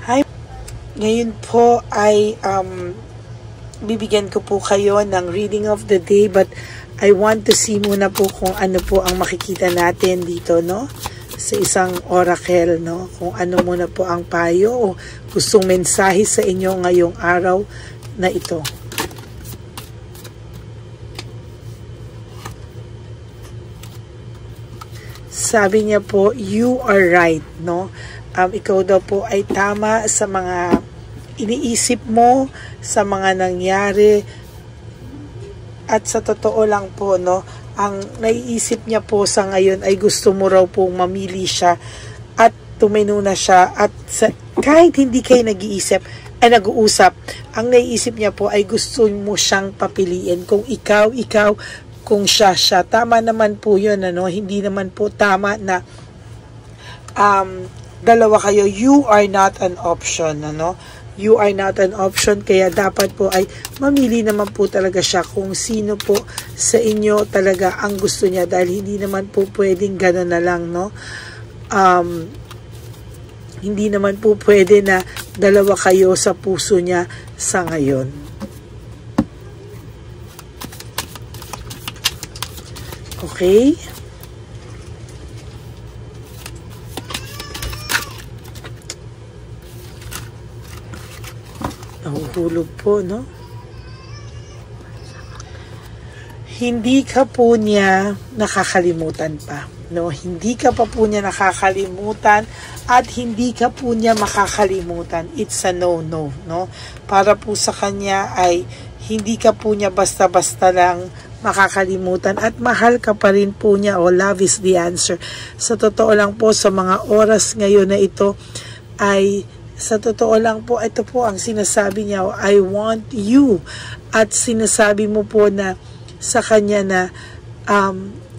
Hi, ngayon po ay bibigyan ko po kayo ng reading of the day, but I want to see muna po kung ano po ang makikita natin dito, no? Sa isang oracle, no? Kung ano muna po ang payo o gustong mensahe sa inyo ngayong araw na ito. Sabi niya po, you are right, no? Ikaw daw po ay tama sa mga iniisip mo, sa mga nangyari, at sa totoo lang po, no, ang naiisip niya po sa ngayon ay gusto mo raw pong mamili siya at tumino na siya, at kahit hindi kayo nag-iisip ay nag-uusap, ang naiisip niya po ay gusto mo siyang papiliin. Kung ikaw, kung siya. Tama naman po yun, ano? Hindi naman po tama na dalawa kayo. You are not an option, ano? You are not an option, kaya dapat po ay mamili naman po talaga siya kung sino po sa inyo talaga ang gusto niya, dahil hindi naman po pwedeng gano'n na lang, no? Hindi naman po pwede na dalawa kayo sa puso niya sa ngayon. Okay? Nahuhulog po, no? Hindi ka po niya nakakalimutan pa, no? Hindi ka pa po niya nakakalimutan at hindi ka po niya makakalimutan. It's a no-no, no? Para po sa kanya ay hindi ka po niya basta-basta lang makakalimutan at mahal ka pa rin po niya, o love is the answer. Sa totoo lang po, sa mga oras ngayon na ito ay sa totoo lang po, ito po ang sinasabi niya, I want you. At sinasabi mo po na sa kanya na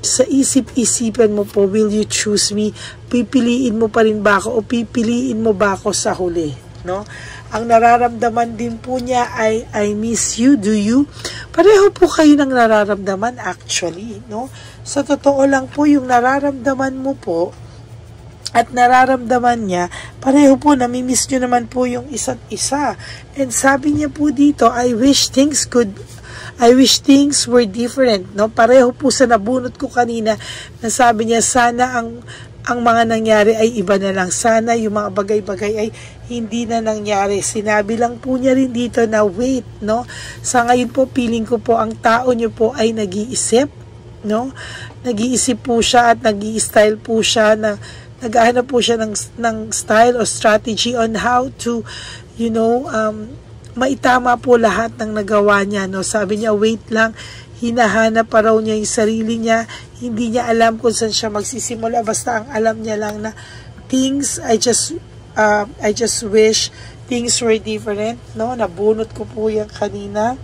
sa isip-isipan mo po, will you choose me? Pipiliin mo pa rin ba ako o pipiliin mo ba ako sa huli? No? Ang nararamdaman din po niya ay I miss you, do you? Pareho po kayo ng nararamdaman actually, no? Sa totoo lang po, yung nararamdaman mo po at nararamdaman niya, pareho po, namimiss nyo naman po yung isa't isa. And sabi niya po dito, I wish things were different, no? Pareho po sa nabunot ko kanina, na sabi niya, sana ang mga nangyari ay iba na lang. Sana yung mga bagay-bagay ay hindi na nangyari. Sinabi lang po niya rin dito na wait, no? Sa ngayon po, feeling ko po, ang tao niyo po ay nag-iisip, no? Nag-iisip po siya at nag-i-style po siya na naghahanap po siya ng style o strategy on how to, you know, maitama po lahat ng nagawa niya, no? Sabi niya, wait lang, hinahanap pa raw niya yung sarili niya, hindi niya alam kung saan siya magsisimula, basta ang alam niya lang na things, I just wish things were different, no? Nabunot ko po yan kanina.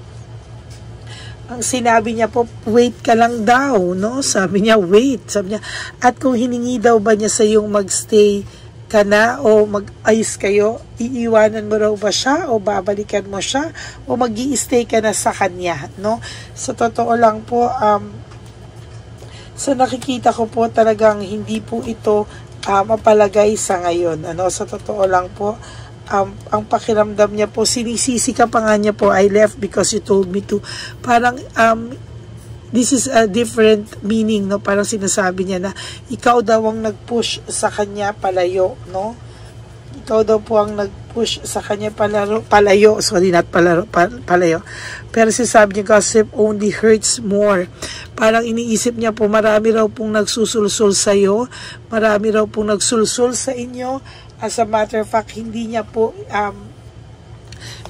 Ang sinabi niya po, wait ka lang daw, no? Sabi niya, wait. Sabi niya, at kung hiningi daw ba niya sa yung magstay ka na o mag-ayos kayo, iiwanan mo raw ba siya o babalikan mo siya o mag-i-stay ka na sa kanya, no? Sa totoo lang po, sa nakikita ko po talagang hindi po ito mapalagay sa ngayon, ano? Sa totoo lang po, ang pakiramdam niya po, sinisisi ka pa nga niya po, I left because you told me to. Parang, this is a different meaning, no? Parang sinasabi niya na, ikaw daw ang nag-push sa kanya palayo, no? Ikaw daw po ang nag-push sa kanya palayo. Sorry, not palayo. Pero sinasabi niya, gossip only hurts more. Parang iniisip niya po, marami raw pong nagsusulsul sa'yo, marami raw pong nagsulsul sa inyo. As a matter of fact, hindi niya po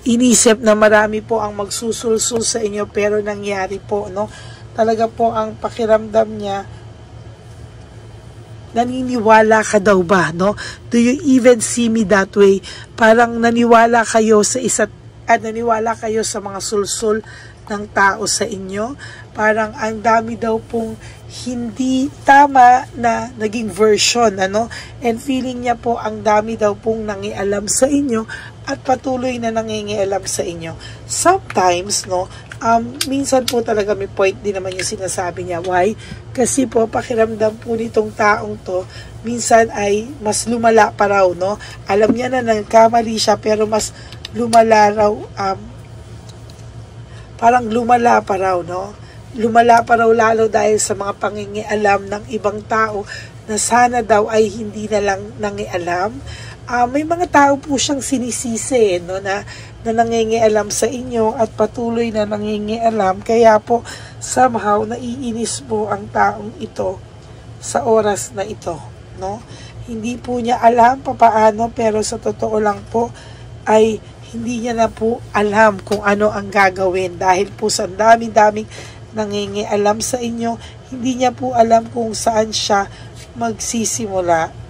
inisip na marami po ang magsusulsul sa inyo, pero nangyari po, no? Talaga po ang pakiramdam niya, naniniwala ka daw ba, no? Do you even see me that way? Parang naniwala kayo sa naniwala kayo sa mga sulsul ng tao sa inyo. Parang ang dami daw pong hindi tama na naging version, ano? And feeling niya po, ang dami daw pong nangialam sa inyo at patuloy na nangingialam sa inyo. Sometimes, no, Minsan po talaga may point din naman yung sinasabi niya. Why? Kasi po, pakiramdam po nitong taong to, minsan ay mas lumala pa raw, no? Alam niya na nagkamali siya, pero mas lumala raw, parang lumala pa raw, no? Lumala pa raw lalo dahil sa mga pangingialam ng ibang tao na sana daw ay hindi na lang nangialam. May mga tao po siyang sinisisi, no, na nangingialam sa inyo at patuloy na nangingialam. Kaya po, somehow, naiinis po ang taong ito sa oras na ito, no? Hindi po niya alam papaano, pero sa totoo lang po, ay hindi niya na po alam kung ano ang gagawin. Dahil po sa daming nangingialam sa inyo, hindi niya po alam kung saan siya magsisimula.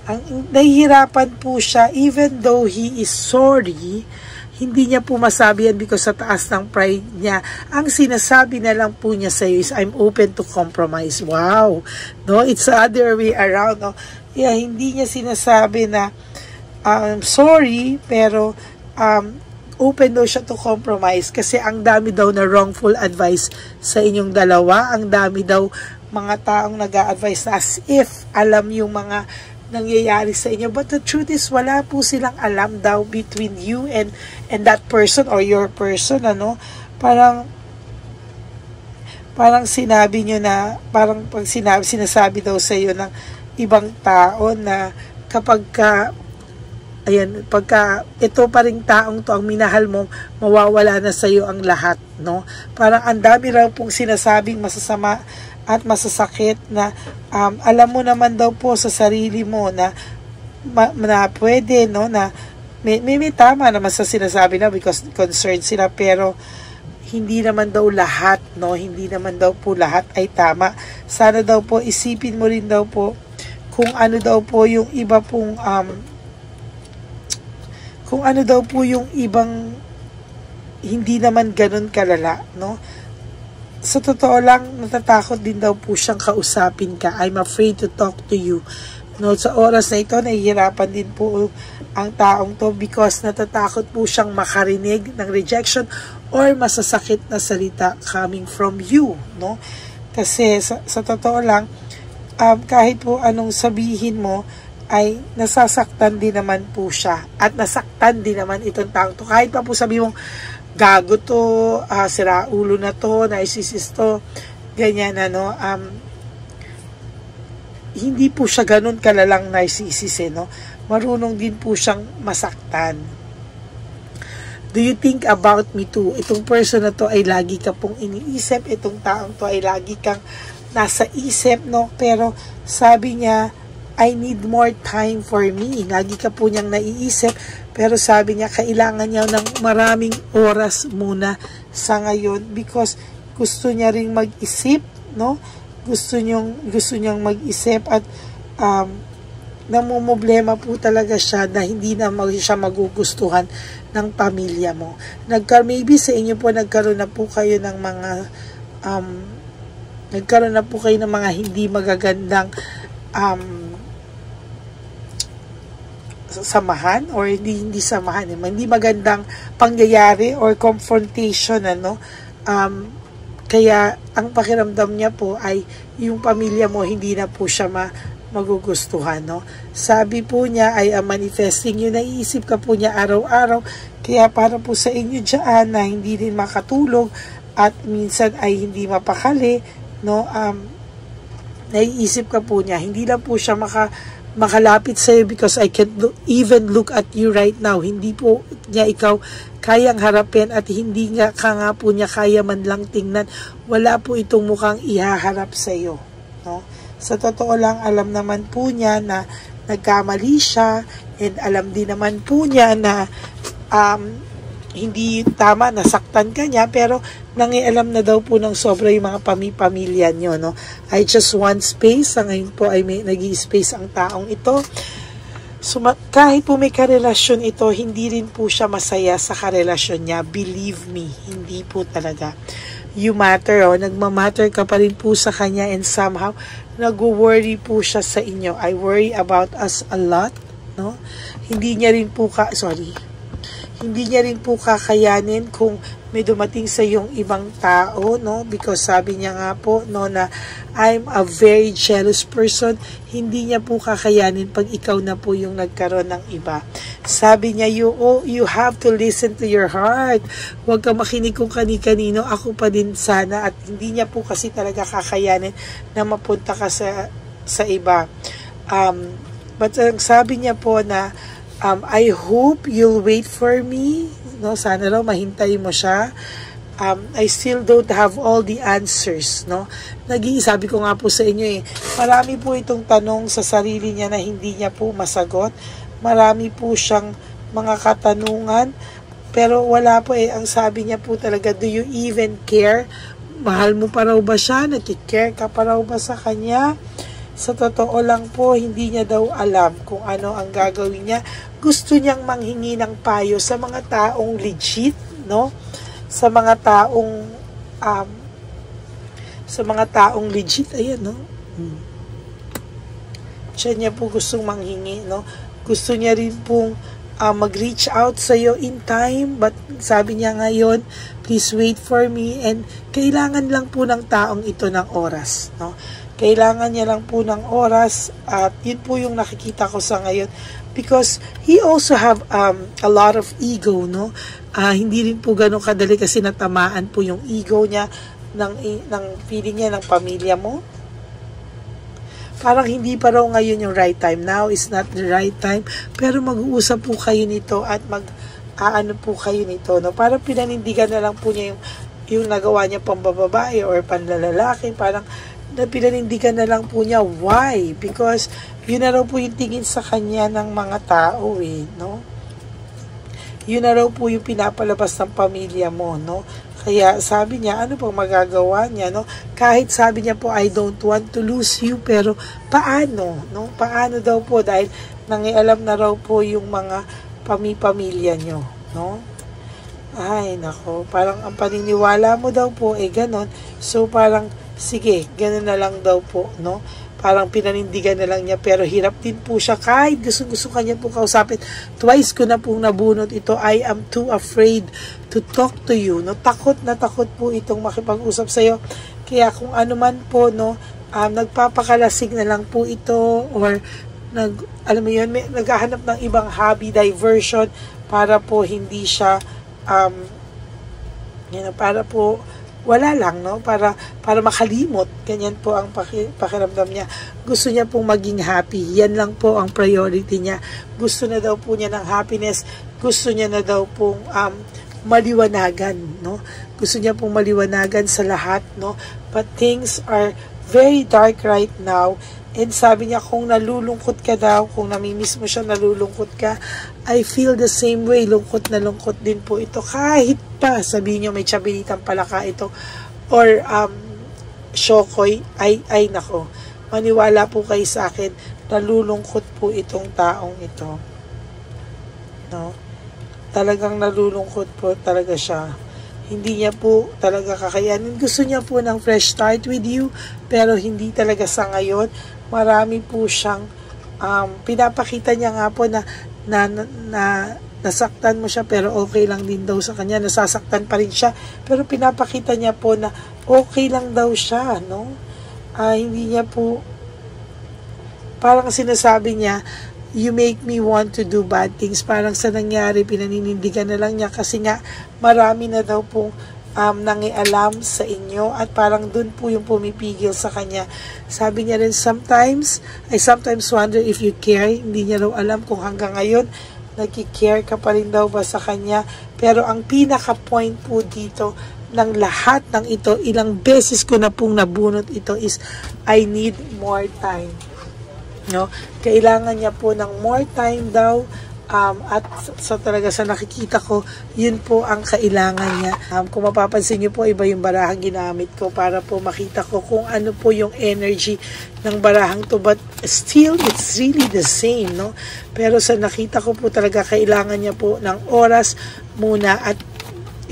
Ang nahihirapan po siya, even though he is sorry, hindi niya po masabi yan because sa taas ng pride niya. Ang sinasabi na lang po niya sa iyo is, I'm open to compromise. Wow! No, it's the other way around. No? Yeah, hindi niya sinasabi na sorry, pero open daw siya to compromise kasi ang dami daw na wrongful advice sa inyong dalawa. Ang dami daw mga taong nag-a-advise na as if alam yung mga nangyayari sa inyo. But the truth is, wala po silang alam daw between you and that person or your person, ano. Parang sinabi nyo na, parang pag sinasabi daw sa iyo ng ibang tao na kapag pagka ito pa ring taong to ang minahal mo, mawawala na sa iyo ang lahat, no? Parang ang dami raw pong sinasabing masasama at masasakit na alam mo naman daw po sa sarili mo na pwede, no, na may tama naman sa sinasabi na because concerned sila, pero hindi naman daw lahat, no, hindi naman daw po lahat ay tama. Sana daw po isipin mo rin daw po kung ano daw po yung iba pong kung ano daw po yung ibang hindi naman ganun kalala, no? Sa totoo lang, natatakot din daw po siyang kausapin ka. I'm afraid to talk to you. No, sa oras na ito, nahihirapan din po ang taong to because natatakot po siyang makarinig ng rejection or masasakit na salita coming from you, no? Kasi sa totoo lang, kahit po anong sabihin mo, ay nasasaktan din naman po siya. At nasaktan din naman itong taong to. Kahit pa po sabihin mong, gago to, sira ulo na to, narcissist to, ganyan, ano, hindi po siya ganun kalalang narcissist, no? Marunong din po siyang masaktan. Do you think about me too? Itong person na to ay lagi ka pong iniisip, itong taong to ay lagi kang nasa isip, no? Pero sabi niya, I need more time for me. Lagi ka po niyang naiisip, pero sabi niya, kailangan niya ng maraming oras muna sa ngayon because gusto niya ring mag-isip, no? Gusto niyang mag-isip at namumblema po talaga siya na hindi na siya magugustuhan ng pamilya mo. Maybe sa inyo po nagkaroon na po kayo ng mga hindi magagandang samahan or hindi samahan, hindi magandang pangyayari or confrontation, ano. Kaya ang pakiramdam niya po ay yung pamilya mo hindi na po siya magugustuhan, no. Sabi po niya ay manifesting, yung naiisip ka po niya araw-araw, kaya para po sa inyo dyan na hindi din makatulog at minsan ay hindi mapakali, no. Naiisip ka po niya, hindi lang po siya makalapit sa iyo because I can't even look at you right now. Hindi po niya ikaw kayang harapin at hindi nga po niya kaya man lang tingnan. Wala po itong mukhang ihaharap sa iyo, no? Sa totoo lang, alam naman po niya na nagkamali siya and alam din naman po niya na hindi tama, nasaktan ka niya, pero nangialam na daw po ng sobra yung mga pamilya niyo, no? I just want space. Sa ngayon po ay nag-i-space ang taong ito. So, kahit po may karelasyon ito, hindi rin po siya masaya sa karelasyon niya. Believe me, hindi po talaga. You matter, nagmamatter ka pa rin po sa kanya and somehow, nag-worry po siya sa inyo. I worry about us a lot, no? Hindi niya rin po kakayanin kung may dumating sa yung ibang tao, no? Because sabi niya nga po, no, na I'm a very jealous person. Hindi niya po kakayanin pag ikaw na po yung nagkaroon ng iba. Sabi niya, you have to listen to your heart. Huwag ka makinig kung kani-kanino. Ako pa din sana. At hindi niya po kasi talaga kakayanin na mapunta ka sa iba. But sabi niya po na, I hope you'll wait for me. No, sana raw mahintay mo siya. I still don't have all the answers, no? Sabi ko nga po sa inyo marami po itong tanong sa sarili niya na hindi niya po masagot. Marami po siyang mga katanungan, pero wala po ang sabi niya po talaga, do you even care? Mahal mo pa raw ba siya? Nagkikare ka pa raw ba sa kanya? Sa totoo lang po, hindi niya daw alam kung ano ang gagawin niya. Gusto niyang manghingi ng payo sa mga taong legit, no? Sa mga taong legit, ayan, no? Siya niya po gustong manghingi, no? Gusto niya rin pong mag-reach out sa iyo in time, but sabi niya ngayon, please wait for me, and kailangan lang po ng taong ito ng oras, no? Kailangan niya lang po ng oras, at yun po yung nakikita ko sa ngayon, because he also have a lot of ego, no? Hindi rin po ganun kadali kasi natamaan po yung ego niya ng feeling niya ng pamilya mo. Parang hindi pa raw ngayon yung right time. Now is not the right time, pero mag-uusap po kayo nito at ano po kayo nito, no? Parang pinanindigan na lang po niya yung nagawa niya pambababae or panlalalaki. Parang pinanindigan na lang po niya. Why? Because yun na raw po yung tingin sa kanya ng mga tao, no? Yun na raw po yung pinapalabas ng pamilya mo, no? Kaya sabi niya, ano pang magagawa niya, no? Kahit sabi niya po, I don't want to lose you, pero paano, no? Paano daw po, dahil nangialam na raw po yung mga pamilya nyo, no? Ay, nako, parang ang paniniwala mo daw po, ganon. So, parang, sige, ganon na lang daw po, no? Parang pinanindigan na lang niya, pero hirap din po siya. Kahit gusto kanya po kausapin. Twice ko na pong nabunot ito. I am too afraid to talk to you, no? Takot na takot po itong makipag-usap sa'yo. Kaya kung ano man po, no, nagpapakalasig na lang po ito, or alam mo yun, naghahanap ng ibang hobby, diversion, para po hindi siya, para po, wala lang, no? Para makalimot. Ganyan po ang pakiramdam niya. Gusto niya pong maging happy. Yan lang po ang priority niya. Gusto na daw po niya ng happiness. Gusto niya na daw pong maliwanagan, no? Gusto niya pong maliwanagan sa lahat, no? But things are very dark right now. And sabi niya, kung nalulungkot ka daw, kung namimiss mo siya, nalulungkot ka, I feel the same way. Lungkot na lungkot din po ito. Kahit pa, sabihin niyo, may tiyabilitang palaka ito, or syokoy, ay nako, maniwala po kayo sa akin, nalulungkot po itong taong ito. No? Talagang nalulungkot po talaga siya. Hindi niya po talaga kakayanin. Gusto niya po ng fresh start with you, pero hindi talaga sa ngayon. Marami po siyang pinapakita niya nga po na nasaktan mo siya, pero okay lang din daw sa kanya. Nasasaktan pa rin siya, pero pinapakita niya po na okay lang daw siya, no? Hindi niya po, parang sinasabi niya, you make me want to do bad things. Parang sa nangyari, pinaninindigan na lang niya kasi nga marami na daw pong nangialam sa inyo, at parang dun po yung pumipigil sa kanya. Sabi niya rin, I sometimes wonder if you care. Hindi niya raw alam kung hanggang ngayon nagki-care ka pa rin daw ba sa kanya. Pero ang pinaka-point po dito ng lahat ng ito, ilang beses ko na pong nabunot ito, is I need more time. No? Kailangan niya po ng more time daw, at talaga sa nakikita ko, yun po ang kailangan niya. Kung mapapansin niyo po, iba yung barahang ginamit ko para po makita ko kung ano po yung energy ng barahang to, but still it's really the same, no? Pero sa nakita ko po talaga, kailangan niya po ng oras muna at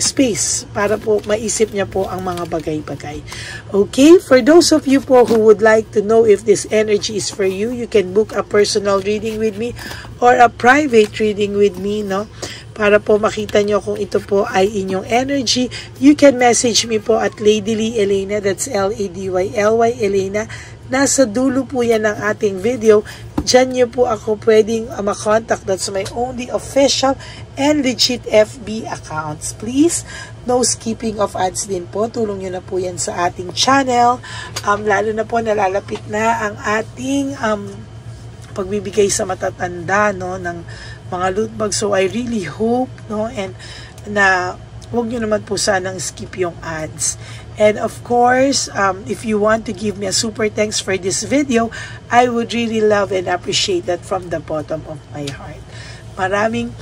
space para po maisip niya po ang mga bagay-bagay. Okay, for those of you po who would like to know if this energy is for you, you can book a personal reading with me or a private reading with me, no? para po makita nyo kung ito po ay inyong energy. You can message me po at Ladyly Elena, that's Ladyly Elena. Nasa dulo po yan ng ating video. Diyan nyo po ako pwedeng makontak. That's my only official and legit FB accounts. Please, no skipping of ads din po. Tulong nyo na po yan sa ating channel. Lalo na po nalalapit na ang ating pagbibigay sa matatanda, no, ng mga loot bags. So I really hope, no, and na huwag nyo naman po sanang skip yung ads. And of course, if you want to give me a super thanks for this video, I would really love and appreciate that from the bottom of my heart. Maraming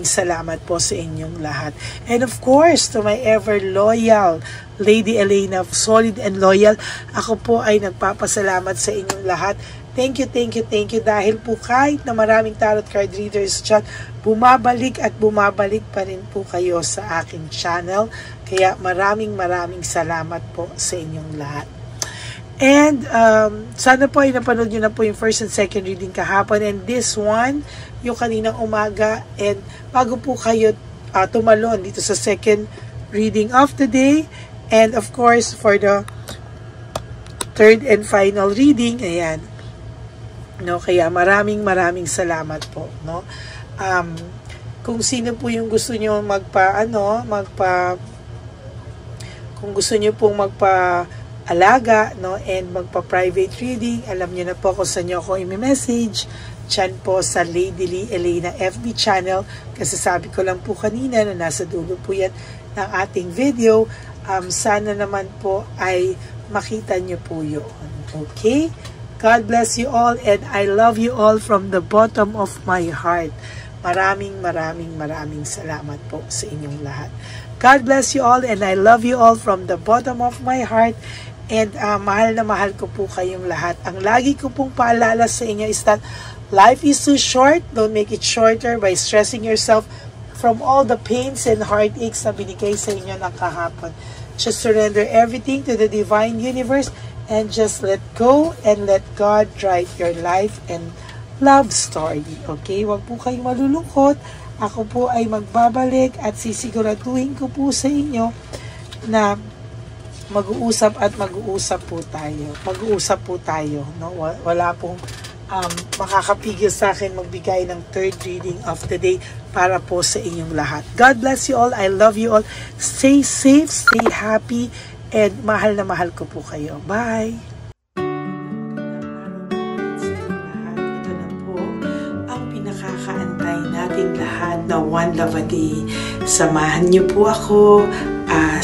salamat po sa inyong lahat. And of course, to my ever loyal Lady Elena, solid and loyal, ako po ay nagpapasalamat sa inyong lahat. Thank you dahil po kahit na maraming tarot card readers dyan, bumabalik at bumabalik pa rin po kayo sa aking channel. Kaya maraming salamat po sa inyong lahat. And sana po ay napanood nyo na po yung first and second reading kahapon, and this one, yung kaninang umaga. And bago po kayo tumalon dito sa second reading of the day, and of course for the third and final reading, ayan, no, kaya maraming salamat po, no. Kung sino po yung gusto niyo kung gusto niyo pong magpa-alaga, no, and magpa-private reading, alam niyo na po kung saan niyo ako i-message. Diyan po sa Ladyly Elena FB channel, kasi sabi ko lang po kanina na nasa dulo po yan ng ating video. Sana naman po ay makita niyo po yun. Okay? God bless you all, and I love you all from the bottom of my heart. Maraming salamat po sa inyong lahat. God bless you all, and I love you all from the bottom of my heart. And mahal na mahal ko po kayong lahat. Ang lagi ko pong paalala sa inyo is that life is too short. Don't make it shorter by stressing yourself from all the pains and heartaches na binigay sa inyo ng kahapon. Just surrender everything to the divine universe and just let go and let God write your life and love story. Okay? Huwag po kayong malulungkot. Ako po ay magbabalik at sisiguraduhin ko po sa inyo na mag-uusap po tayo. No? Wala pong makakapigil sa akin magbigay ng third reading of the day para po sa inyong lahat. God bless you all. I love you all. Stay safe, stay happy, and mahal na mahal ko po kayo. Bye! Nakakaantay nating lahat na one love a day. Samahan niyo po ako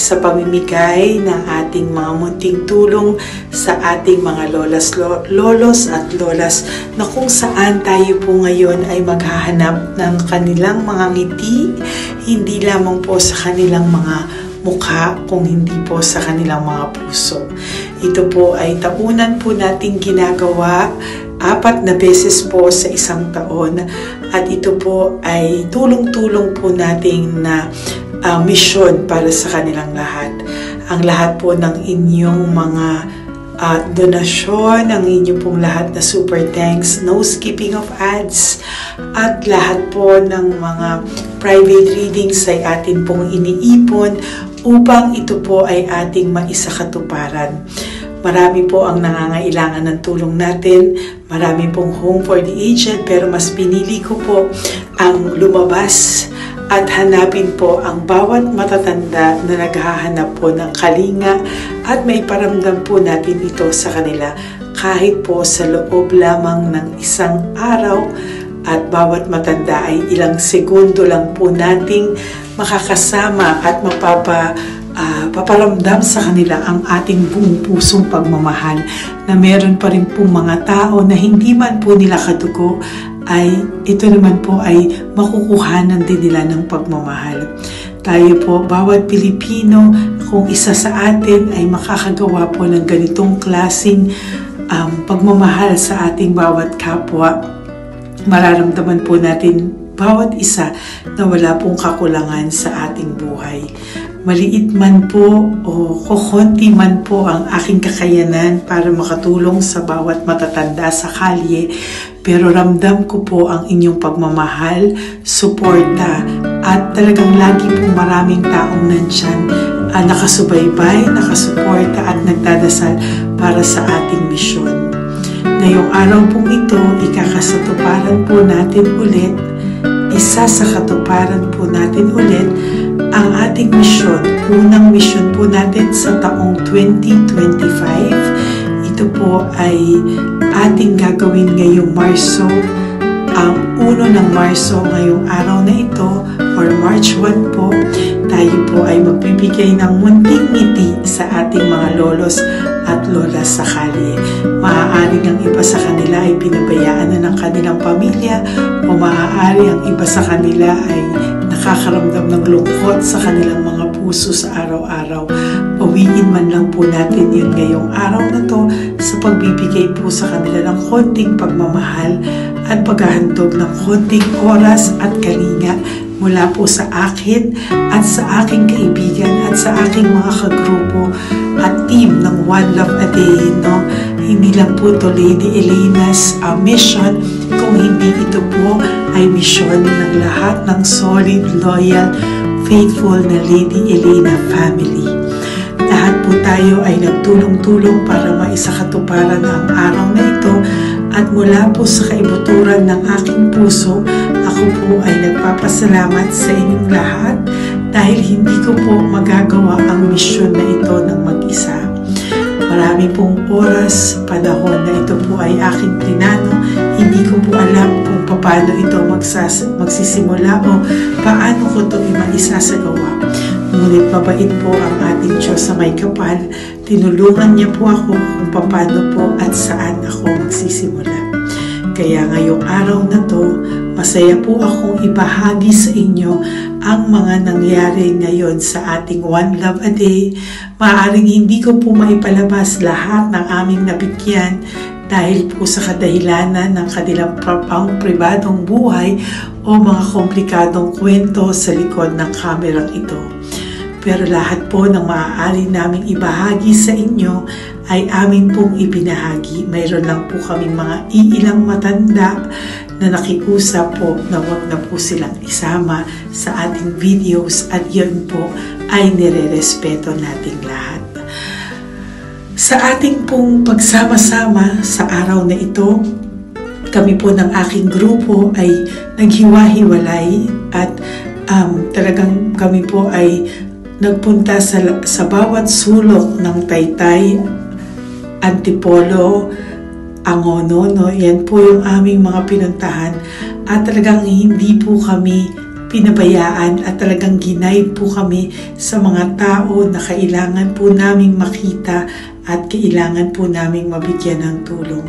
sa pamimigay ng ating mga munting tulong sa ating mga lolos at lolas, na kung saan tayo po ngayon ay maghahanap ng kanilang mga ngiti, hindi lamang po sa kanilang mga mukha, kung hindi po sa kanilang mga puso. Ito po ay taunan po nating ginagawa 4 na beses po sa isang taon, at ito po ay tulong-tulong po nating na misyon para sa kanilang lahat. Ang lahat po ng inyong mga donasyon, ang inyong pong lahat na super thanks, no skipping of ads, at lahat po ng mga private readings ay atin pong iniipon upang ito po ay ating maisakatuparan. Marami po ang nangangailangan ng tulong natin. Marami pong home for the aged, pero mas pinili ko po ang lumabas at hanapin po ang bawat matatanda na naghahanap po ng kalinga, at may paramdam po natin ito sa kanila kahit po sa loob lamang ng isang araw, at bawat matanda ay ilang segundo lang po nating makakasama at paparamdam sa kanila ang ating buong pusong pagmamahal, na meron pa rin po mga tao na hindi man po nila kadugo, ay ito naman po ay makukuhanan din nila ng pagmamahal. Tayo po, bawat Pilipino, kung isa sa atin ay makakagawa po ng ganitong klaseng pagmamahal sa ating bawat kapwa, mararamdaman po natin bawat isa na wala pong kakulangan sa ating buhay. Maliit man po o kukunti man po ang aking kakayanan para makatulong sa bawat matatanda sa kalye, pero ramdam ko po ang inyong pagmamahal, suporta, at talagang lagi po maraming taong nandyan, nakasubaybay, nakasuporta at nagdadasal para sa ating misyon. Ngayong araw pong ito, ikakasatuparan po natin ulit, isa sa katuparan po natin ulit, ang ating misyon. Unang misyon po natin sa taong 2025. Ito po ay ating gagawin ngayong Marso, ang 1 ng Marso ngayong araw na ito, or March 1 po. Tayo po ay magbibigay ng munting ngiti sa ating mga lolos at lolas sa kalye. Maaaring ang iba sa kanila ay pinabayaan na ng kanilang pamilya, o maaari ang iba sa kanila ay nakakaramdam ng lungkot sa kanilang mga puso sa araw-araw. Pawiin man lang po natin yun ngayong araw na to sa pagbibigay po sa kanila ng konting pagmamahal at paghahandog ng konting oras at kalinga mula po sa akin at sa aking kaibigan at sa aking mga kagrupo at team ng One Love a Day. No? Hindi lang po ito Lady Elena's mission, kung hindi ito po ay misyon ng lahat ng solid, loyal, faithful na Lady Elena family. Lahat po tayo ay nagtulong-tulong para maisakatuparan ang araw na ito, at mula po sa kaibuturan ng aking puso, ako po ay nagpapasalamat sa inyong lahat dahil hindi ko po magagawa ang misyon na ito ng mag-isa. Marami pong oras, panahon na ito po ay aking plinano. Hindi ko po alam kung paano ito magsisimula o paano ko ito maisasagawa. Ngunit mabait po ang ating Diyos sa may kapal. Tinulungan niya po ako kung paano po at saan ako magsisimula. Kaya ngayong araw na to, masaya po akong ibahagi sa inyo ang mga nangyari ngayon sa ating One Love a Day. Maaaring hindi ko po maipalabas lahat ng aming nabigyan dahil po sa kadahilanan ng kanilang pribadong buhay o mga komplikadong kwento sa likod ng kamerang ito. Pero lahat po ng maaari naming ibahagi sa inyo ay amin pong ibinahagi. Mayroon lang po kaming mga iilang matanda na nakiusap po na wag na po silang isama sa ating videos, at yun po ay nire-respeto nating lahat. Sa ating pong pagsama-sama sa araw na ito, kami po ng aking grupo ay naghiwa-hiwalay, at talagang kami po ay nagpunta sa bawat sulok ng Taytay, Antipolo, Angono, no? Yan po yung aming mga pinuntahan, at talagang hindi po kami pinabayaan at talagang ginaid po kami sa mga tao na kailangan po naming makita at kailangan po naming mabigyan ng tulong.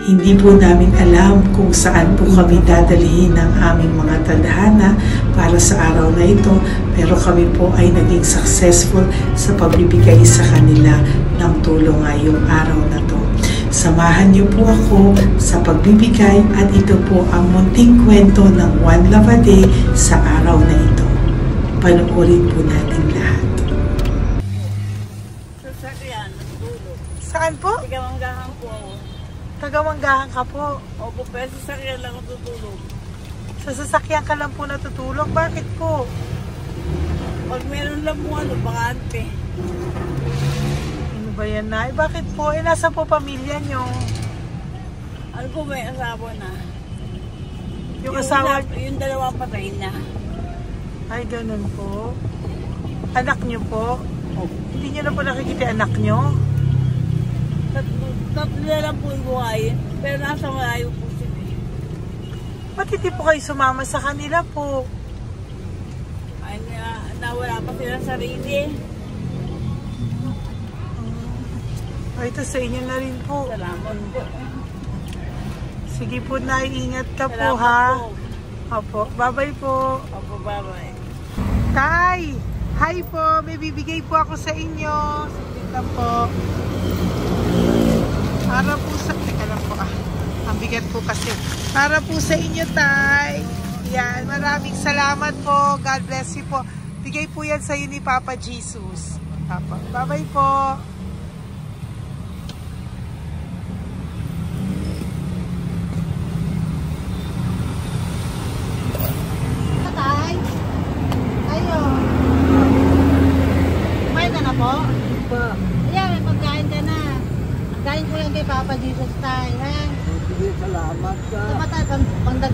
Hindi po namin alam kung saan po kami dadalhin ng aming mga tadhana para sa araw na ito, pero kami po ay naging successful sa pagbibigay sa kanila ng tulong ngayong araw na to. Samahan niyo po ako sa pagbibigay, at ito po ang munting kwento ng One Love a Day sa araw na ito. Panoorin po natin lahat. Sasakyan, natutulog. Saan po? Tagamanggahan po ako. Tagamanggahan ka po. Opo, pero sasakyan lang ako tutulog. Sa sasakyan ka lang po natutulog? Bakit po? Pag meron lang po bakante. Ano ba yan, Nay? Bakit po? Nasa po pamilya nyo? Ano po, may asawa na. Yung asawa? Yung dalawa patay na. Ay, ganun po. Anak nyo po? Opo. Hindi nyo na po nakikita anak nyo? Tatlo na lang po yung buhay, pero nasa malayo po sila. Ba't hindi po kayo sumama sa kanila po? Ay, nawala pa silang sarili. Ay, ito sa inyo na rin po. Salamat po. Sige po, Nay, ingat ka po, Salamat ha? po. Opo, bye-bye po. Opo, bye-bye. Tay! Hi po! May bibigay po ako sa inyo. Saglit lang po. Para po sa... Teka lang po, ang bigat po kasi. Para po sa inyo, Tay. Yan, maraming salamat po. God bless you po. Bigay po yan sa iyo ni Papa Jesus. Papa. Bye-bye po.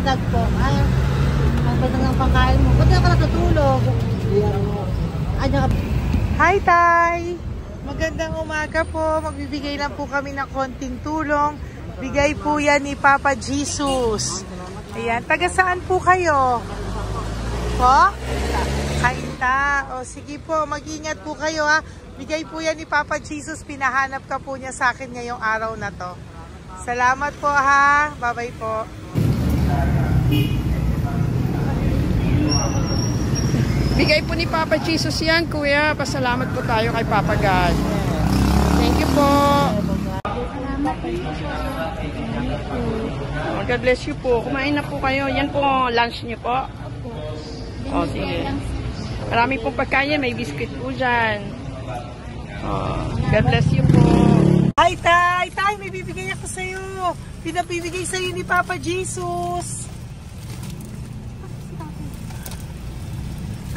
dagdag po. Ay, ang ganda ng pagkain mo. Ba't ka natutulog? Hi, Tay! Magandang umaga po. Magbibigay lang po kami ng konting tulong. Bigay po yan ni Papa Jesus. Ayan. Taga saan po kayo? Po? Kainta. O sige po, mag-ingat po kayo ha. Bigay po yan ni Papa Jesus. Pinahanap ka po niya sa akin ngayong araw na to. Salamat po ha. Bye-bye po. Bigay po ni Papa Jesus yan, Kuya. Pasalamat po tayo kay Papa God. Thank you po. Oh, God bless you po. Kumain na po kayo. Yan po lunch niyo po. Oh, sige. Marami pong pagkain. May biscuit po dyan. Oh, God bless you po. Hi, Tay! Tay, may bibigay ako sa'yo. Pinabibigay sa'yo ni Papa Jesus.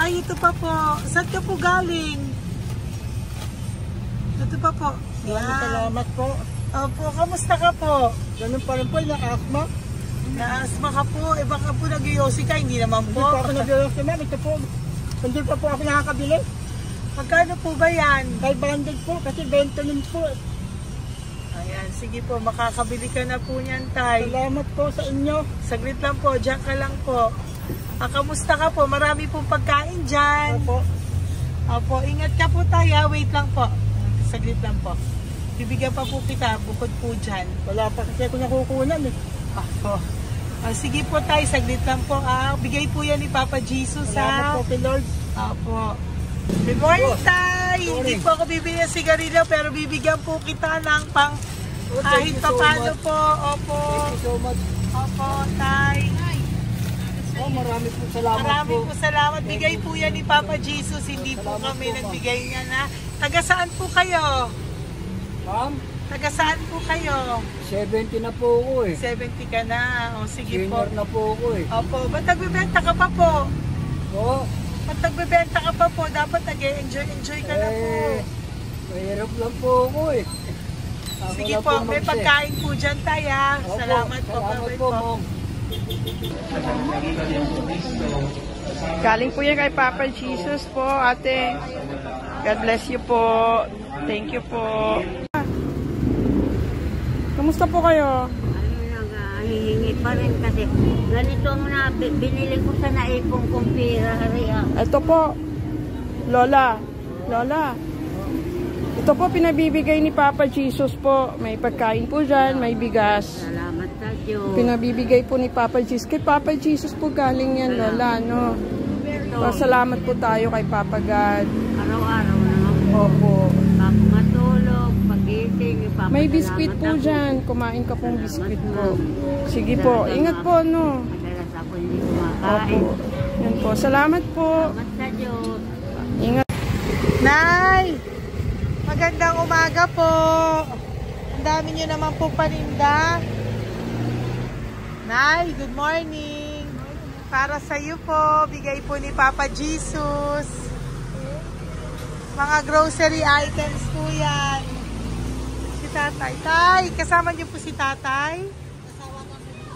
Ay, ito pa po. Saan ka po galing? Ito pa po. Salamat po. Opo, kamusta ka po? Ganun pa rin po, na-asthma. Na-asthma ka po. Eh, baka po nag-yosi ka. Hindi naman po. Hindi po ako nag-yosi, ma'am. Ito po. Hindi pa po ako nakakabili. Magkano po ba yan? 500 po, kasi 20 nun po. Ayan, sige po. Makakabili ka na po niyan, Tay. Salamat po sa inyo. Saglit lang po. Diyan ka lang po. Kamusta ka po? Marami pong pagkain dyan. Opo. Opo, ingat ka po tayo. Wait lang po. Saglit lang po. Bibigyan pa po kita bukod po dyan. Wala pa kasi ako nakukunan eh. Opo. Sige po tayo, saglit lang po. Bigay po yan ni Papa Jesus. Salamat po kay Lord. Opo. Good morning, Tay! Hindi po ako bibigyan ng sigarilyo pero bibigyan po kita ng pang kahit pa paano po. Opo. Thank you so much. Opo, Tay. Oh, marami po salamat Marami po. po salamat. Bigay po yan ni Papa Jesus. Hindi po kami nagbigay niya na. Taga saan po kayo? Ma'am, Taga saan po kayo? 70 na po ako eh. 70 ka na. O sige po. Junior na po ako eh. Opo. Ba't nagbibenta ka pa po? Oo. Ba't nagbibenta ka pa po? Dapat nag-enjoy ka na po. Mahirap lang po ako eh. Ako Sige lang po. May mag-set. pagkain po dyan tayo. Opo, Salamat po. Salamat Bye-bye po, po. ma'am. Galing po yan kay Papa Jesus po, ate. God bless you po. Thank you po. Kamusta po kayo? Hihingi pa rin kasi ganito mo na binili ko sa naipong kong pera. Ito po, Lola. Lola. Ito po pinabibigay ni Papa Jesus po. May pagkain po dyan, may bigas. Salamat sa Diyos. Pinabibigay po ni Papa Jesus. Kay Papa Jesus po galing yan, Lola, no? Salamat po tayo kay Papa God. Araw-araw naman po. Opo. Bago matulog, pagising, ipapasalamat May biskuit po ako. dyan. Kumain ka pong biskuit po. Ma'am. Sige po. Ingat po, no? Madalas ako hindi kumakain. Opo. Yan po. Salamat po. Salamat sa Diyos. Ingat. Nay! Magandang umaga po. Ang dami nyo naman po paninda. Nay, good morning. Para sa iyo po, bigay po ni Papa Jesus. Mga grocery items po yan. Si Tatay. Tay, kasama niyo po si Tatay?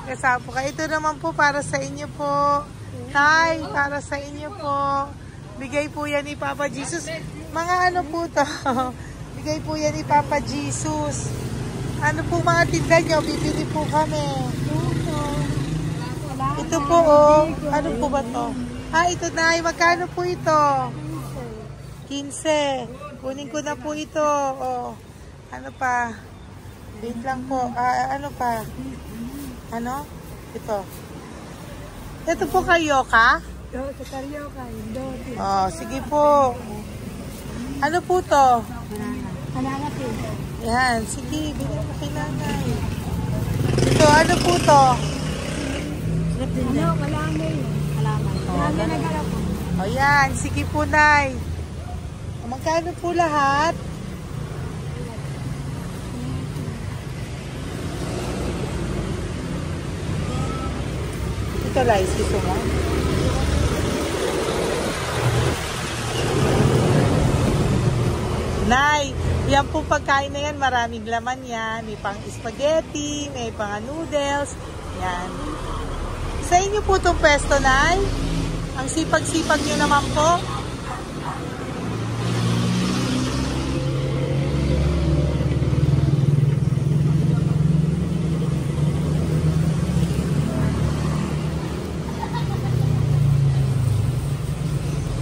Kasama po kayo. Ito naman po para sa inyo po. Tay, para sa inyo po. Bigay po yan ni Papa Jesus. Mga ano po to? Bigay po yan ni Papa Jesus. Ano po mga tinda nyo? Bibili po kami. Ito po oh. Ano po ba to? Ito na. Magkano po ito? 15. Kunin ko na po ito. Oh. Ano pa? Wait lang po. Ano pa? Ano? Ito. Ito po kayo ka? Sa Carioca, Dodi. Oh, sige po. Ano po to? Banana po. Yan, sige, bigyan mo kay nanay. Ito, ano po to? Ano, kalamay. Kalamay. Kalamay na gala po. O yan, sige po, nay. Magkano po lahat? Ito, Lice, gusto mo? Nay, yan po pagkain na yan, maraming laman yan. May pang spaghetti, may pang noodles. Yan. Sa inyo po itong pwesto, Nay? Ang sipag-sipag nyo naman po.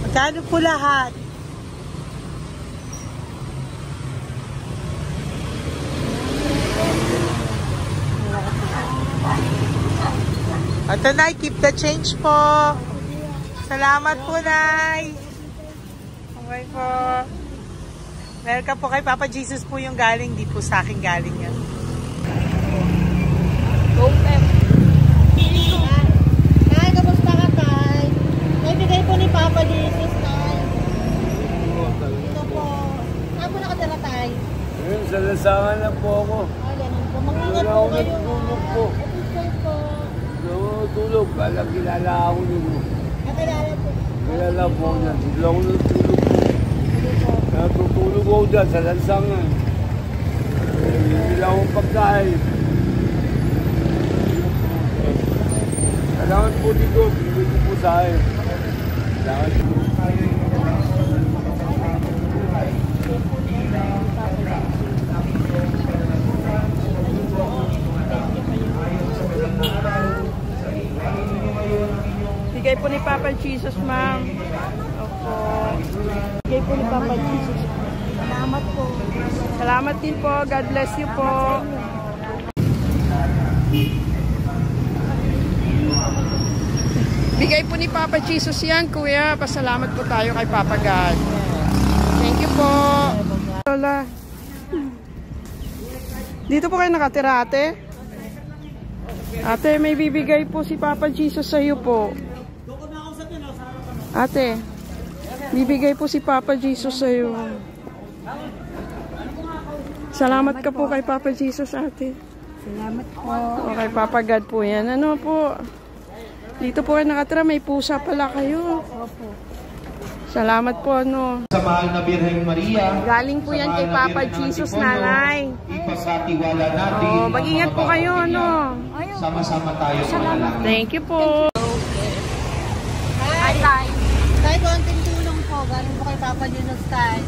Magkano po lahat? Ito, Nay, keep the change po. Salamat po, Nay. Okay po. Welcome po kay Papa Jesus po yung galing. Di po sa akin galing yan. Go, Pep. Tay, kamusta ka, Tay? May bigay po ni Papa Jesus, Tay. Ito po. Saan po nakatira, Tay? Sa lasangan na po ako. Ganun po. Mag-ingat Wala po ako kayo. natulog po. Ito po. Natulog. Kala kilala ako nito. Nakilala po. Kilala po niya. Hindi ako natulog po. Natutulog ako dyan sa lansangan. Hindi lang akong pagkain. Kailangan po dito. Bigay ko po sa akin. Kailangan po. Bigay po ni Papa Jesus, ma'am. Opo. Bigay po ni Papa Jesus. Salamat po. Salamat din po. God bless you po. Bigay po ni Papa Jesus yan, kuya. Pasalamat po tayo kay Papa God. Thank you po. Lola. Dito po kayo nakatira, ate? Ate, may bibigay po si Papa Jesus sa iyo po. Ate, bibigay po si Papa Jesus sa iyo. Salamat ka po kay Papa Jesus, ate. Salamat po. O kay Papa God po yan. Ano po? Dito po kayo nakatira, may pusa pala kayo. Opo. Salamat po, ano. Sa mahal na Birheng Maria. Galing po yan kay Papa Jesus, nanay. Ipagkatiwala natin. Oh, mag-ingat po kayo, ano. Sama-sama tayo manalangin. Thank you po. Hi, Tay. Tay, konting tulong po. Galing po kay Papa Jesus, Tay.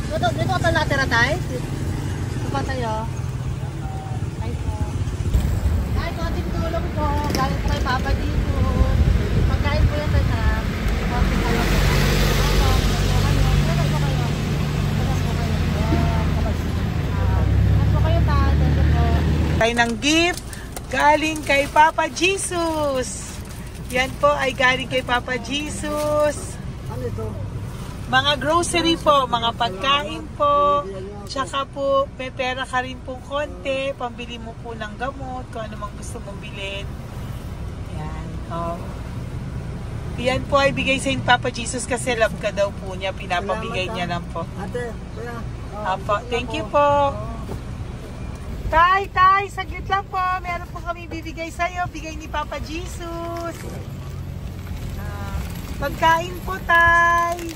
Dito ka pala natira, Tay? Dito pa tayo. Tay po. Tay, konting tulong po. Galing po kay Papa Jesus. Pagkain po yan, Tay, ha? Konting tulong po. Tayo ng gift galing kay Papa Jesus. Yan po ay galing kay Papa Jesus. Ano ito? Mga grocery po, mga pagkain po. Tsaka po, may pera ka rin pong konti. Pambili mo po ng gamot, kung ano mang gusto mong bilhin. Yan. Oh. Yan po ay bigay sa Papa Jesus kasi love ka daw po niya. Pinapabigay niya lang po. Ate, kuya. Apo, thank you po. Tay, saglit lang po. Meron po kami bibigay sa'yo. Bigay ni Papa Jesus. Pagkain po, Tay.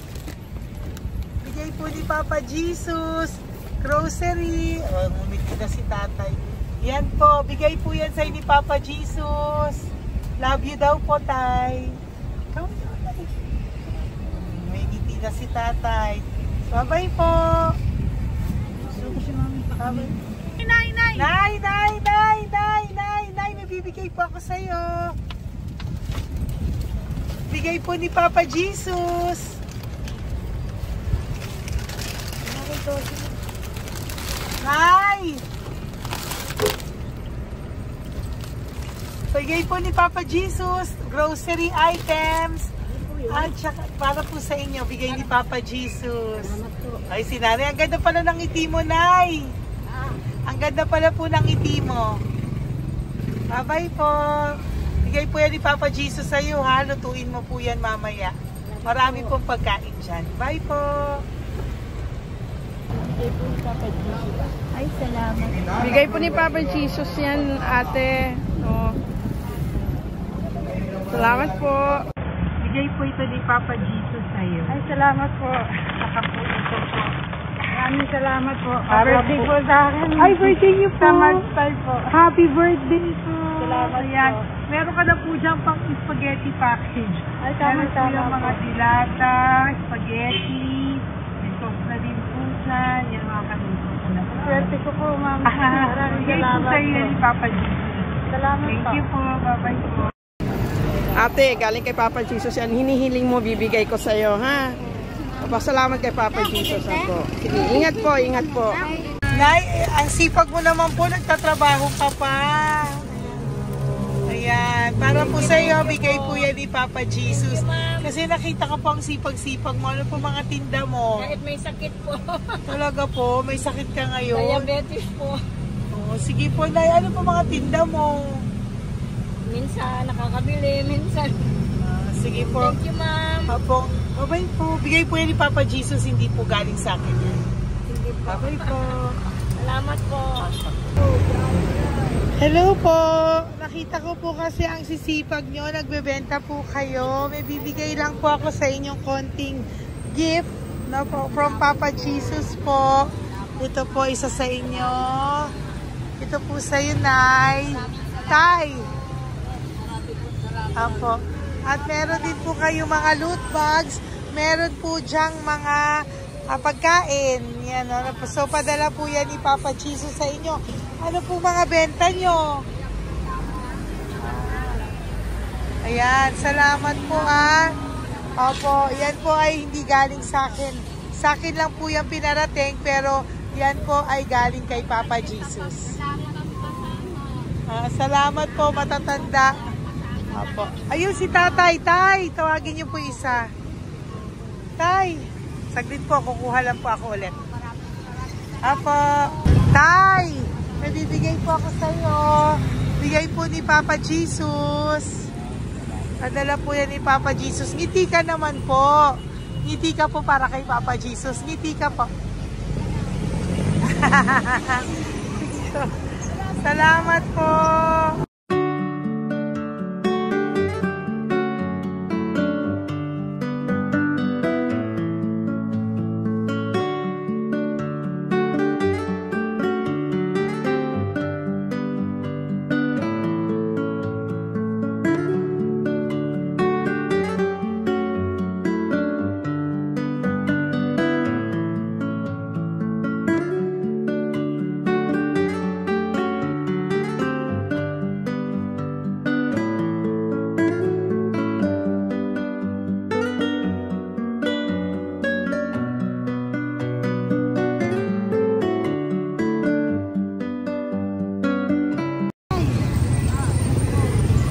Bigay po ni Papa Jesus. Grocery. Oh, ngumiti na si Tatay. Yan po. Bigay po yan sa'yo ni Papa Jesus. Love you daw po, Tay. May ngiti na si Tatay. Bye-bye po. Bye-bye. Nay, may bibigay po ako sa'yo. Bigay po ni Papa Jesus. Nay! Bigay po ni Papa Jesus, grocery items. At saka, para po sa inyo, bigay ni Papa Jesus. Ay, si Nanay, ang ganda pala ng ngiti mo, Nay. Ang ganda pala po ng ngiti mo. Bye-bye po. Bigay po yan ni Papa Jesus sa iyo, ha? Lutuin mo po yan mamaya. Marami pong pagkain dyan. Bye po. Ay, salamat. Bigay po ni Papa Jesus yan, ate. Oh. Salamat po. Bigay po ito ni Papa Jesus sa iyo. Ay, salamat po. Saka po ito po. Maraming salamat po. Para Birthday po- po sa akin. Ay, birthday niyo po. Sa March 5 po. Happy birthday po. Salamat Ayan. po. Meron ka na po dyan pang spaghetti package. Ay, Meron po tama-tama yung mga po. dilata, spaghetti, may sauce na din po dyan. Yan mga kaluto ko na po. Swerte ko po, ma'am. Maraming Bigay po salamat sa'yo po. yan ni Papa Jesus. Salamat Thank po. you po. Bye-bye po. Ate, galing kay Papa Jesus yan. Hinihiling mo, bibigay ko sa'yo, ha? Pasalamat kay Papa Jesus ako. Sige, ingat po, ingat po. Nay, ang sipag mo naman po, nagtatrabaho ka pa. Ayan, para po sa iyo, bigay po yan ni Papa Jesus. Kasi nakita ka po ang sipag-sipag mo. Ano po mga tinda mo? Kahit may sakit po. Talaga po, may sakit ka ngayon. Diabetes po. Oh, sige po, Nay, ano po mga tinda mo? Minsan nakakabili, minsan. Sige po. Thank you, ma'am. Apo, bye po. Bigay po yan ni Papa Jesus, hindi po galing sa akin yan. Sige po. Bye po. Salamat po. Hello po! Nakita ko po kasi ang sisipag nyo, nagbebenta po kayo. May bibigay lang po ako sa inyong konting gift, no, po, from Papa Jesus po. Ito po isa sa inyo. Ito po sa iyo, Nay. Tay! Apo. At meron din po kayo mga loot bags. Meron po dyang mga pagkain. Yan, no? So, padala po yan ni Papa Jesus sa inyo. Ano po mga benta nyo? Ayan, salamat po Opo, yan po ay hindi galing sa akin. Sa akin lang po yan pinarating, pero yan po ay galing kay Papa Jesus. Salamat po, matatanda. Opo. Ayun si Tatay. Tay, tawagin niyo po isa. Tay, saglit po, kukuha lang po ako ulit. Apo. Tay, may bibigay po ako sa iyo. Bigay po ni Papa Jesus. Padala po yan ni Papa Jesus. Ngiti ka naman po. Ngiti ka po para kay Papa Jesus. Ngiti ka po. Salamat po.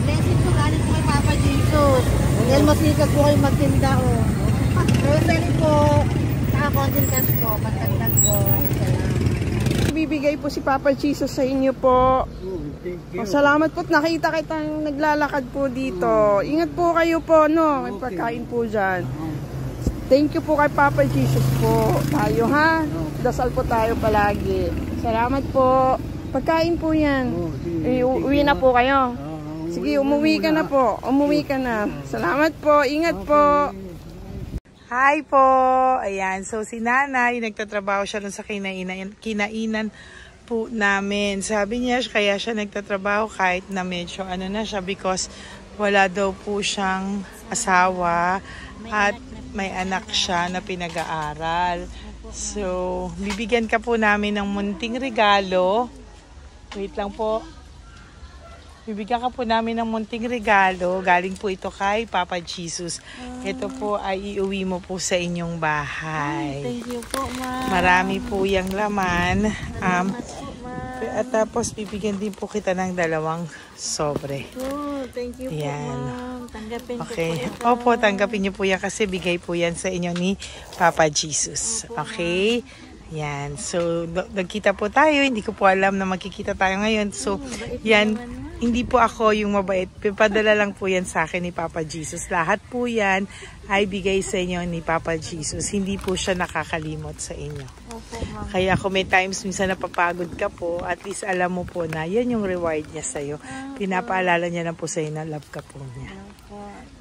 Blessing po galing po kay Papa Jesus. Dahil masikap po kayo magtinda o. Grocery po. Saka content cash po. Pagtagdag po. Bibigay po si Papa Jesus sa inyo po. Thank you. Salamat po. Nakita kitang naglalakad po dito. Ingat po kayo po, no? May pagkain po dyan. Thank you po kay Papa Jesus po. Tayo, ha? Dasal po tayo palagi. Salamat po. Pagkain po yan. Uwi na po kayo. Sige, umuwi ka na po. Umuwi ka na. Salamat po. Ingat po. Hi po! Ayan, so si Nanay, nagtatrabaho siya dun sa kinainan po namin. Sabi niya, kaya siya nagtatrabaho kahit na medyo ano na siya because wala daw po siyang asawa at may anak siya na pinag-aaral. So, bibigyan ka po namin ng munting regalo. Wait lang po. Bibigyan ka po namin ng munting regalo. Galing po ito kay Papa Jesus. Ito po ay iuwi mo po sa inyong bahay. Thank you po, ma'am. Marami po yung laman. At tapos bibigyan din po kita ng 2 sobre. Oh, thank you po, Yan. ma'am. Tanggapin Okay. ko po ito. Opo, tanggapin niyo po yan kasi bigay po yan sa inyo ni Papa Jesus. Okay? Yan. So, nagkita po tayo. Hindi ko po alam na magkikita tayo ngayon. So, yan. Hindi po ako yung mabait. Padala lang po yan sa akin ni Papa Jesus. Lahat po yan ay bigay sa inyo ni Papa Jesus. Hindi po siya nakakalimot sa inyo. Opo, ma'am. Kaya kung may times minsan napapagod ka po, at least alam mo po na yan yung reward niya sa'yo. Pinapaalala niya na po sa'yo na love ka po niya.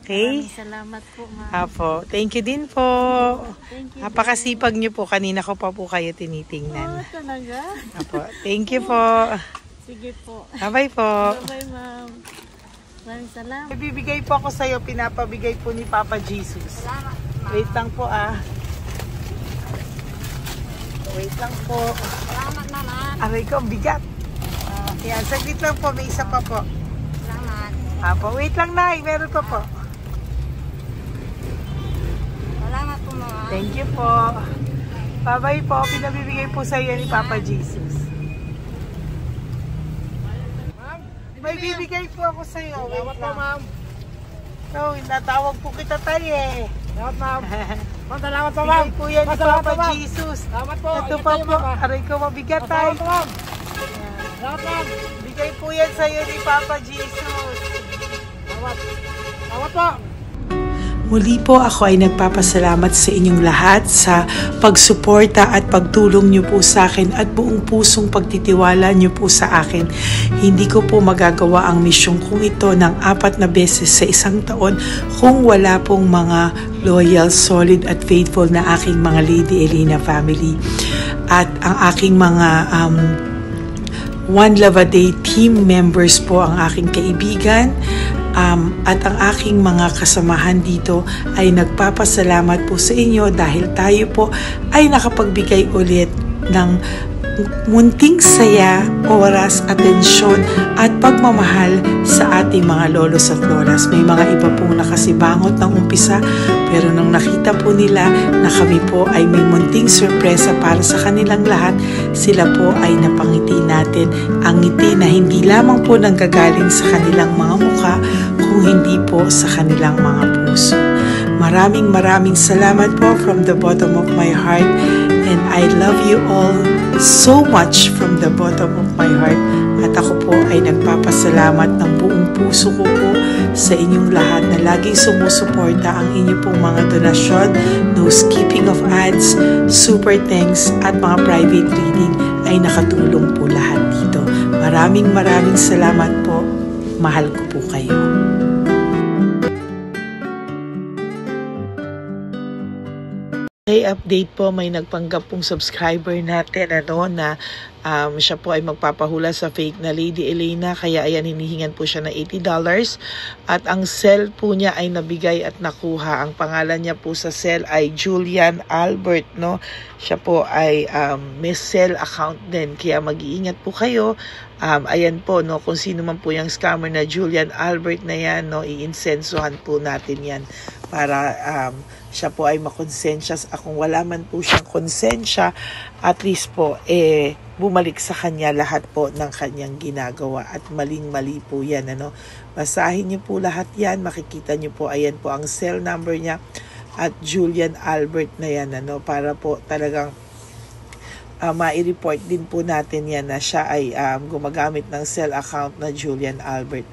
Okay? Maraming salamat po, ma'am. Apo. Thank you din po. Thank you. Napakasipag niyo po. Kanina ko pa po kayo tinitingnan. Oh, talaga? Apo. Thank you po. Sige po. Bye po. Bye, ma'am. Maraming salamat. Ibibigay po ako sa'yo, pinapabigay po ni Papa Jesus. Salamat. Wait lang po Wait lang po. Salamat, mama. Aray ko, ang bigat. Yan, saglit lang po, may isa pa po. Salamat. Wait lang na, meron pa po. Salamat po, mama. Thank you po. Bye-bye po, pinabibigay po sa'yo ni Papa Jesus. May bibigay po ako sa'yo. Wait lang. Ma'am. So, natawag po kita tayo eh. Salamat, ma'am. Salamat po, Bigay po yan ni Salamat, Papa ma'am. Jesus. Salamat po. Ito pa po. Aray ko, mabigat tayo. Salamat, ma'am. Salamat, ma'am. Bigay po yan sa'yo ni Papa Jesus. Salamat. Salamat po. Muli po ako ay nagpapasalamat sa inyong lahat sa pagsuporta at pagtulong niyo po sa akin at buong pusong pagtitiwala niyo po sa akin. Hindi ko po magagawa ang misyong kong ito ng 4 na beses sa isang taon kung wala pong mga loyal, solid at faithful na aking mga Lady Elena family. At ang aking mga One Love a Day team members po ang aking kaibigan. At ang aking mga kasamahan dito ay nagpapasalamat po sa inyo dahil tayo po ay nakapagbigay ulit ng munting saya, oras, atensyon at pagmamahal sa ating mga lolos at lolas. May mga iba pong nakasibangot ng umpisa pero nung nakita po nila na kami po ay may munting sorpresa para sa kanilang lahat, sila po ay napangiti natin. Ang ngiti na hindi lamang po nanggagaling sa kanilang mga mukha kung hindi po sa kanilang mga puso. Maraming salamat po from the bottom of my heart, and I love you all so much from the bottom of my heart. At ako po ay nagpapasalamat ng buong puso ko po sa inyong lahat na laging sumusuporta. Ang inyo pong mga donasyon, no skipping of ads, super thanks at mga private reading ay nakatulong po lahat dito. Maraming salamat po. Mahal ko po kayo. Okay, update po, may nagpanggap pong subscriber natin na siya po ay magpapahula sa fake na Lady Elena, kaya ayan, hinihingan po siya ng $80 at ang cell po niya ay nabigay at nakuha. Ang pangalan niya po sa cell ay Julian Albert, no? Siya po ay may cell account din, kaya mag-iingat po kayo. Ayan po, no, kung sino man po yung scammer na Julian Albert na yan, no, iinsensuhan po natin yan para siya po ay makonsensya. Kung wala man po siyang konsensya, at least po bumalik sa kanya lahat po ng kanyang ginagawa at maling-mali po yan, ano. Basahin niyo po lahat yan, makikita niyo po, ayan po ang cell number niya at Julian Albert na yan, ano, para po talagang ma-report din po natin yan na siya ay gumagamit ng cell account na Julian Albert.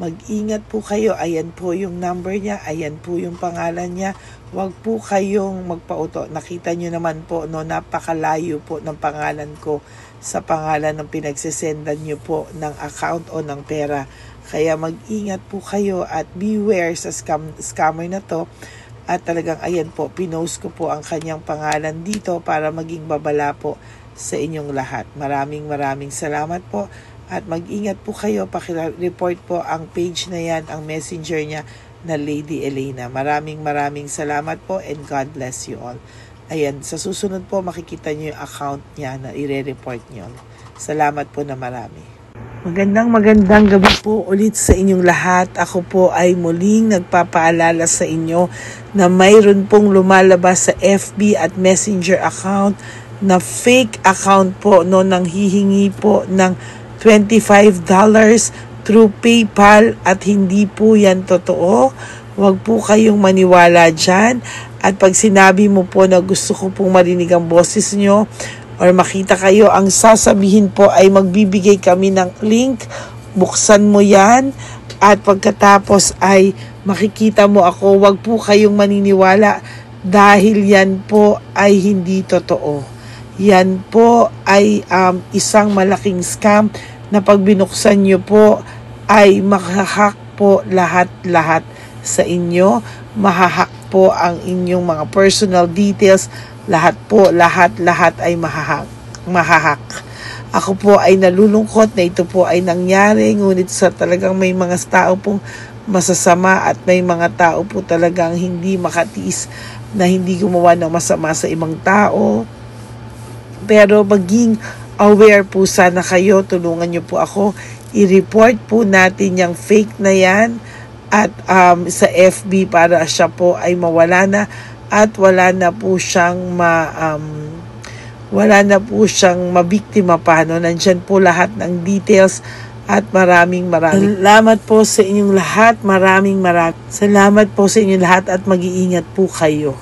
Mag-ingat po kayo, ayan po yung number niya, ayan po yung pangalan niya. Huwag po kayong magpauto. Nakita nyo naman po, no, napakalayo po ng pangalan ko sa pangalan ng pinagsesendan nyo po ng account o ng pera. Kaya mag-ingat po kayo at beware sa scammer na to. At talagang ayan po, pinost ko po ang kanyang pangalan dito para maging babala po sa inyong lahat. Maraming salamat po. At mag-ingat po kayo, pakireport po ang page na yan, ang messenger niya na Lady Elena. Maraming salamat po and God bless you all. Ayan, sa susunod po makikita niyo yung account niya na ire-report niyo. Salamat po na marami. Magandang gabi po ulit sa inyong lahat. Ako po ay muling nagpapaalala sa inyo na mayroon pong lumalabas sa FB at Messenger account na fake account po, no, nang hihingi po ng $25 through PayPal at hindi po yan totoo. Huwag po kayong maniwala dyan. At pag sinabi mo po na gusto ko pong marinig ang boses nyo or makita kayo, ang sasabihin po ay magbibigay kami ng link. Buksan mo yan at pagkatapos ay makikita mo ako. Huwag po kayong maniniwala dahil yan po ay hindi totoo. Yan po ay isang malaking scam na pag binuksan nyo po ay mahahack po lahat sa inyo. Mahahack po ang inyong mga personal details. Lahat ay mahahack. Ako po ay nalulungkot na ito po ay nangyari, ngunit sa talagang may mga tao pong masasama at may mga tao po talagang hindi makatiis na hindi gumawa ng masama sa ibang tao. Pero maging aware po sana kayo, tulungan niyo po ako, i-report po natin yung fake na yan at sa FB para siya po ay mawala na at wala na po siyang mabiktima pa. No? Nandyan po lahat ng details at maraming salamat po sa inyong lahat. Maraming salamat po sa inyong lahat at mag-iingat po kayo.